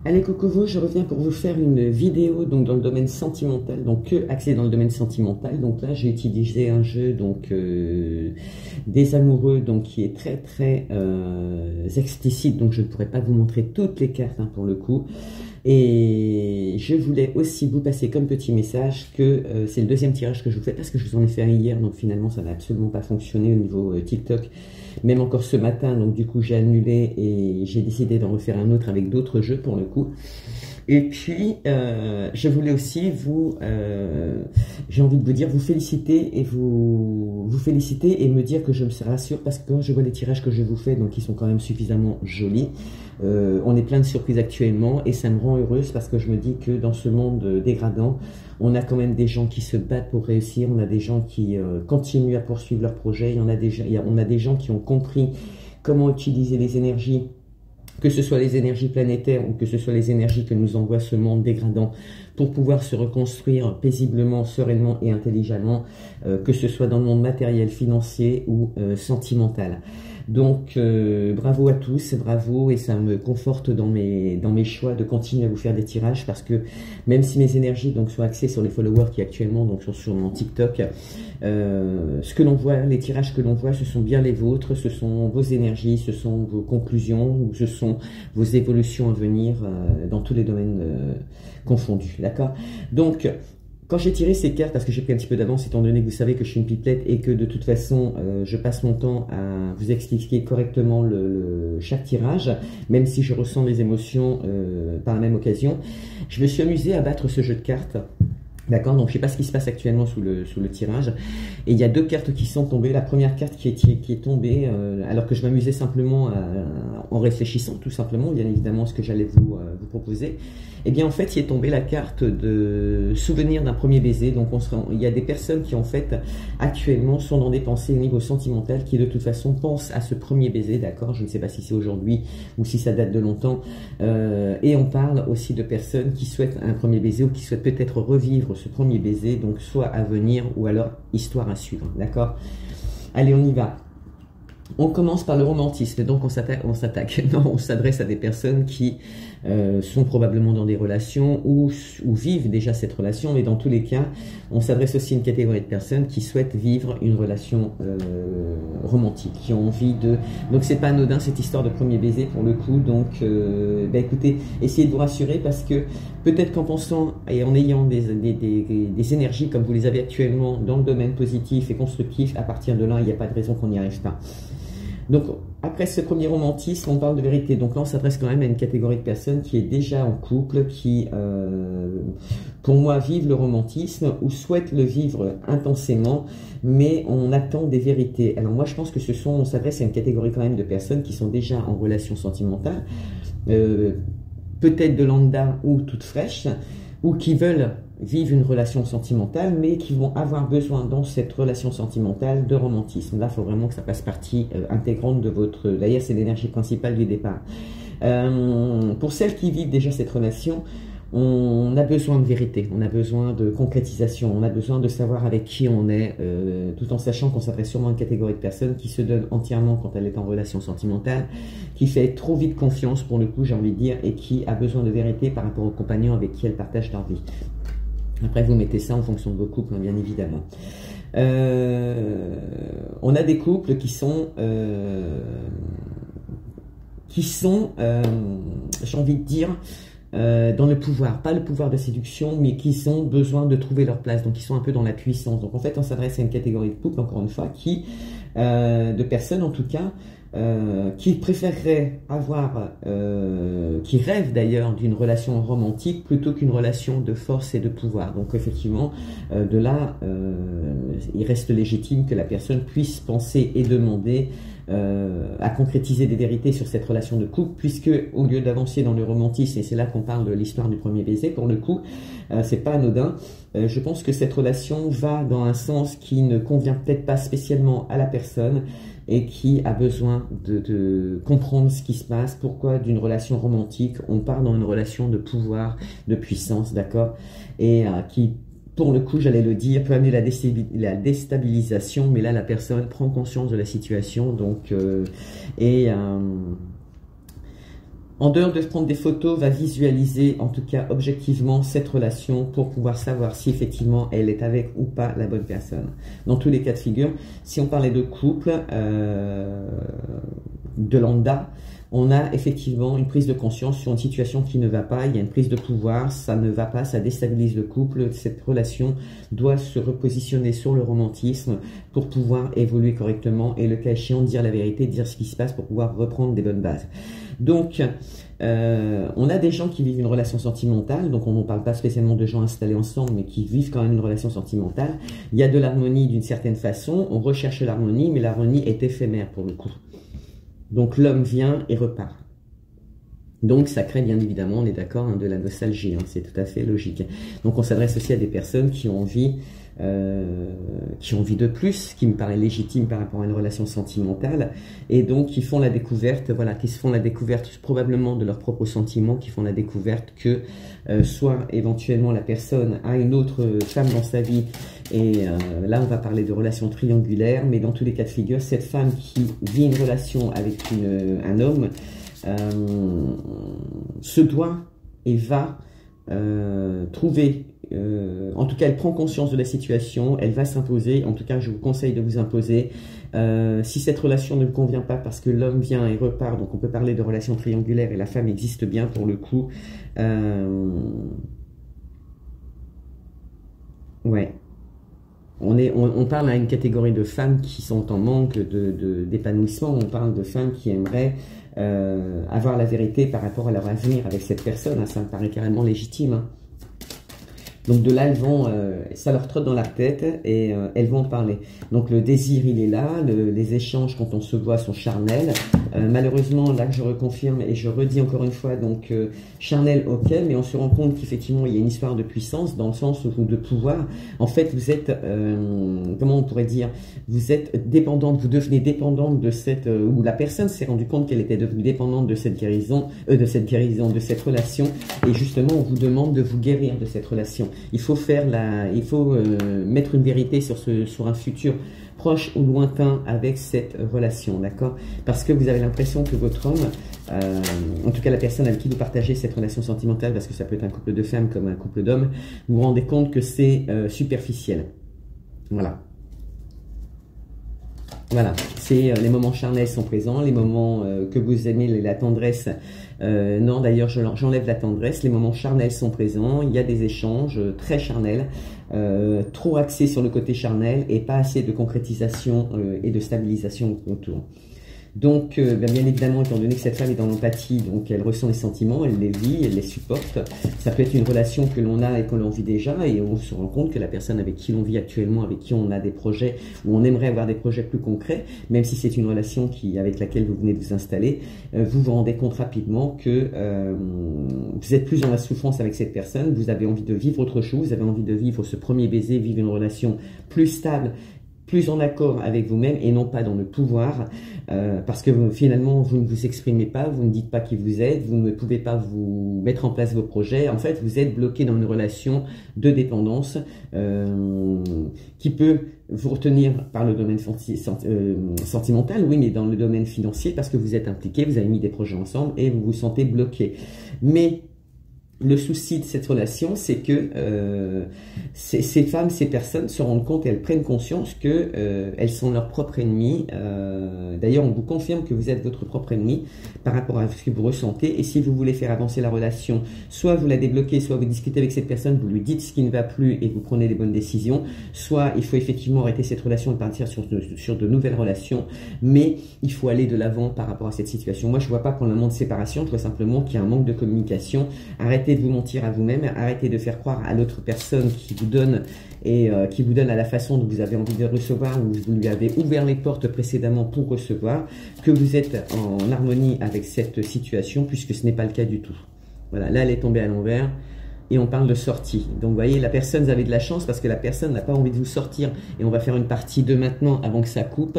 Allez Cocovo, je reviens pour vous faire une vidéo donc dans le domaine sentimental, donc que axé dans le domaine sentimental. Donc là j'ai utilisé un jeu donc des amoureux donc qui est très explicite, donc je ne pourrais pas vous montrer toutes les cartes hein, pour le coup. Et je voulais aussi vous passer comme petit message que c'est le deuxième tirage que je vous fais parce que je vous en ai fait un hier, donc finalement ça n'a absolument pas fonctionné au niveau TikTok, même encore ce matin, donc du coup j'ai annulé et j'ai décidé d'en refaire un autre avec d'autres jeux pour le coup. Et puis, je voulais aussi j'ai envie de vous dire, vous féliciter et vous féliciter et me dire que je me rassure parce que quand je vois les tirages que je vous fais, donc ils sont quand même suffisamment jolis. On est plein de surprises actuellement et ça me rend heureuse parce que je me dis que dans ce monde dégradant, on a quand même des gens qui se battent pour réussir, on a des gens qui continuent à poursuivre leurs projets, on a des gens qui ont compris comment utiliser les énergies, que ce soit les énergies planétaires ou que ce soit les énergies que nous envoie ce monde dégradant pour pouvoir se reconstruire paisiblement, sereinement et intelligemment, que ce soit dans le monde matériel, financier ou sentimental. Donc bravo à tous, bravo, et ça me conforte dans mes choix de continuer à vous faire des tirages parce que même si mes énergies donc sont axées sur les followers qui actuellement donc sont sur mon TikTok, ce que l'on voit, les tirages que l'on voit, ce sont bien les vôtres, ce sont vos énergies, ce sont vos conclusions, ou ce sont vos évolutions à venir dans tous les domaines confondus, d'accord? Donc quand j'ai tiré ces cartes, parce que j'ai pris un petit peu d'avance, étant donné que vous savez que je suis une pipelette et que de toute façon, je passe mon temps à vous expliquer correctement chaque tirage, même si je ressens des émotions par la même occasion, je me suis amusé à battre ce jeu de cartes. D'accord, donc je ne sais pas ce qui se passe actuellement sous le tirage. Et il y a deux cartes qui sont tombées. La première carte qui est tombée, alors que je m'amusais simplement en réfléchissant tout simplement, bien évidemment, ce que j'allais vous proposer. Et bien en fait, il est tombé la carte de souvenir d'un premier baiser. Donc il y a des personnes qui en fait actuellement sont dans des pensées au niveau sentimental qui de toute façon pensent à ce premier baiser. D'accord, je ne sais pas si c'est aujourd'hui ou si ça date de longtemps. Et on parle aussi de personnes qui souhaitent un premier baiser ou qui souhaitent peut-être revivre ce premier baiser, donc soit à venir ou alors histoire à suivre, d'accord? Allez, on y va. On commence par le romantisme, donc on s'adresse à des personnes qui sont probablement dans des relations ou vivent déjà cette relation, mais dans tous les cas, on s'adresse aussi à une catégorie de personnes qui souhaitent vivre une relation romantique, qui ont envie de... Donc c'est pas anodin cette histoire de premier baiser pour le coup, donc écoutez, essayez de vous rassurer parce que peut-être qu'en pensant et en ayant des énergies comme vous les avez actuellement dans le domaine positif et constructif, à partir de là, il n'y a pas de raison qu'on n'y arrive pas. Donc, après ce premier romantisme, on parle de vérité. Donc là, on s'adresse quand même à une catégorie de personnes qui est déjà en couple, qui, pour moi, vivent le romantisme ou souhaitent le vivre intensément, mais on attend des vérités. Alors moi, je pense que on s'adresse à une catégorie quand même de personnes qui sont déjà en relation sentimentale, peut-être de lambda ou toute fraîche, ou qui veulent vivent une relation sentimentale, mais qui vont avoir besoin dans cette relation sentimentale de romantisme. Là, il faut vraiment que ça fasse partie intégrante de votre... D'ailleurs, c'est l'énergie principale du départ. Pour celles qui vivent déjà cette relation, on a besoin de vérité, on a besoin de concrétisation, on a besoin de savoir avec qui on est, tout en sachant qu'on s'adresse sûrement à une catégorie de personnes qui se donne entièrement quand elle est en relation sentimentale, qui fait trop vite confiance pour le coup, j'ai envie de dire, et qui a besoin de vérité par rapport aux compagnons avec qui elle partage leur vie. Après, vous mettez ça en fonction de vos couples, bien évidemment. On a des couples qui sont j'ai envie de dire, dans le pouvoir, pas le pouvoir de séduction, mais qui ont besoin de trouver leur place, donc ils sont un peu dans la puissance. Donc en fait, on s'adresse à une catégorie de couple, encore une fois, de personnes en tout cas, qui préféreraient avoir, qui rêvent d'ailleurs d'une relation romantique plutôt qu'une relation de force et de pouvoir. Donc effectivement, de là, il reste légitime que la personne puisse penser et demander à concrétiser des vérités sur cette relation de couple, puisque au lieu d'avancer dans le romantisme, et c'est là qu'on parle de l'histoire du premier baiser, pour le coup, c'est pas anodin, je pense que cette relation va dans un sens qui ne convient peut-être pas spécialement à la personne, et qui a besoin de comprendre ce qui se passe, pourquoi d'une relation romantique, on part dans une relation de pouvoir, de puissance, d'accord, et qui, pour le coup, j'allais le dire, peut amener la déstabilisation, mais là, la personne prend conscience de la situation, donc, en dehors de prendre des photos, va visualiser, en tout cas objectivement, cette relation pour pouvoir savoir si effectivement elle est avec ou pas la bonne personne. Dans tous les cas de figure, si on parlait de couple, de lambda, on a effectivement une prise de conscience sur une situation qui ne va pas, il y a une prise de pouvoir, ça ne va pas, ça déstabilise le couple, cette relation doit se repositionner sur le romantisme pour pouvoir évoluer correctement et le cas échéant dire la vérité, dire ce qui se passe pour pouvoir reprendre des bonnes bases. Donc, on a des gens qui vivent une relation sentimentale, donc on ne parle pas spécialement de gens installés ensemble, mais qui vivent quand même une relation sentimentale. Il y a de l'harmonie d'une certaine façon, on recherche l'harmonie, mais l'harmonie est éphémère pour le coup. Donc l'homme vient et repart. Donc ça crée bien évidemment, on est d'accord, hein, de la nostalgie, hein, c'est tout à fait logique. Donc on s'adresse aussi à des personnes qui ont envie de plus, qui me paraît légitime par rapport à une relation sentimentale, et donc qui font la découverte, voilà, qui se font la découverte probablement de leurs propres sentiments, qui font la découverte que soit éventuellement la personne a une autre femme dans sa vie, et là on va parler de relations triangulaires, mais dans tous les cas de figure, cette femme qui vit une relation avec un homme se doit et va trouver, en tout cas elle prend conscience de la situation, elle va s'imposer, en tout cas je vous conseille de vous imposer. Si cette relation ne vous convient pas parce que l'homme vient et repart, donc on peut parler de relation triangulaire et la femme existe bien pour le coup, ouais. On parle à une catégorie de femmes qui sont en manque d'épanouissement, on parle de femmes qui aimeraient avoir la vérité par rapport à leur avenir avec cette personne, hein, ça me paraît carrément légitime. Hein. Donc de là, elles vont, ça leur trotte dans la tête et elles vont en parler. Donc le désir, il est là, les échanges quand on se voit sont charnels. Malheureusement, là je reconfirme et je redis encore une fois, donc charnel, ok, mais on se rend compte qu'effectivement il y a une histoire de puissance dans le sens où de pouvoir. En fait, vous êtes, comment on pourrait dire, vous êtes dépendante, vous devenez dépendante de cette, ou la personne s'est rendue compte qu'elle était devenue dépendante de cette guérison, de cette relation, et justement on vous demande de vous guérir de cette relation. Il faut mettre une vérité sur un futur proche ou lointain avec cette relation, d'accord? Parce que vous avez l'impression que votre homme, en tout cas la personne avec qui vous partagez cette relation sentimentale, parce que ça peut être un couple de femmes comme un couple d'hommes, vous vous rendez compte que c'est superficiel. Voilà. Voilà, c'est les moments charnels sont présents, les moments que vous aimez, la tendresse, non d'ailleurs j'enlève la tendresse, les moments charnels sont présents, il y a des échanges très charnels, trop axés sur le côté charnel et pas assez de concrétisation et de stabilisation autour. Donc, bien évidemment, étant donné que cette femme est dans l'empathie, donc elle ressent les sentiments, elle les vit, elle les supporte. Ça peut être une relation que l'on a et que l'on vit déjà, et on se rend compte que la personne avec qui l'on vit actuellement, avec qui on a des projets, ou on aimerait avoir des projets plus concrets, même si c'est une relation avec laquelle vous venez de vous installer, vous vous rendez compte rapidement que vous êtes plus dans la souffrance avec cette personne, vous avez envie de vivre autre chose, vous avez envie de vivre ce premier baiser, vivre une relation plus stable, plus en accord avec vous-même et non pas dans le pouvoir, parce que finalement vous ne vous exprimez pas, vous ne dites pas qui vous êtes, vous ne pouvez pas vous mettre en place vos projets. En fait, vous êtes bloqué dans une relation de dépendance qui peut vous retenir par le domaine sentimental, oui, mais dans le domaine financier, parce que vous êtes impliqué, vous avez mis des projets ensemble et vous vous sentez bloqué. Mais le souci de cette relation, c'est que ces femmes, ces personnes se rendent compte, elles prennent conscience que elles sont leurs propres ennemis. D'ailleurs, on vous confirme que vous êtes votre propre ennemi par rapport à ce que vous ressentez. Et si vous voulez faire avancer la relation, soit vous la débloquez, soit vous discutez avec cette personne, vous lui dites ce qui ne va plus et vous prenez les bonnes décisions. Soit il faut effectivement arrêter cette relation et partir sur de nouvelles relations. Mais il faut aller de l'avant par rapport à cette situation. Moi, je ne vois pas pour un moment de séparation, je vois simplement qu'il y a un manque de communication. Arrêtez de vous mentir à vous-même, arrêtez de faire croire à l'autre personne qui vous donne et qui vous donne à la façon dont vous avez envie de recevoir, ou vous lui avez ouvert les portes précédemment pour recevoir, que vous êtes en harmonie avec cette situation, puisque ce n'est pas le cas du tout. Voilà, là elle est tombée à l'envers et on parle de sortie. Donc vous voyez, la personne, vous avez de la chance parce que la personne n'a pas envie de vous sortir, et on va faire une partie de maintenant avant que ça coupe.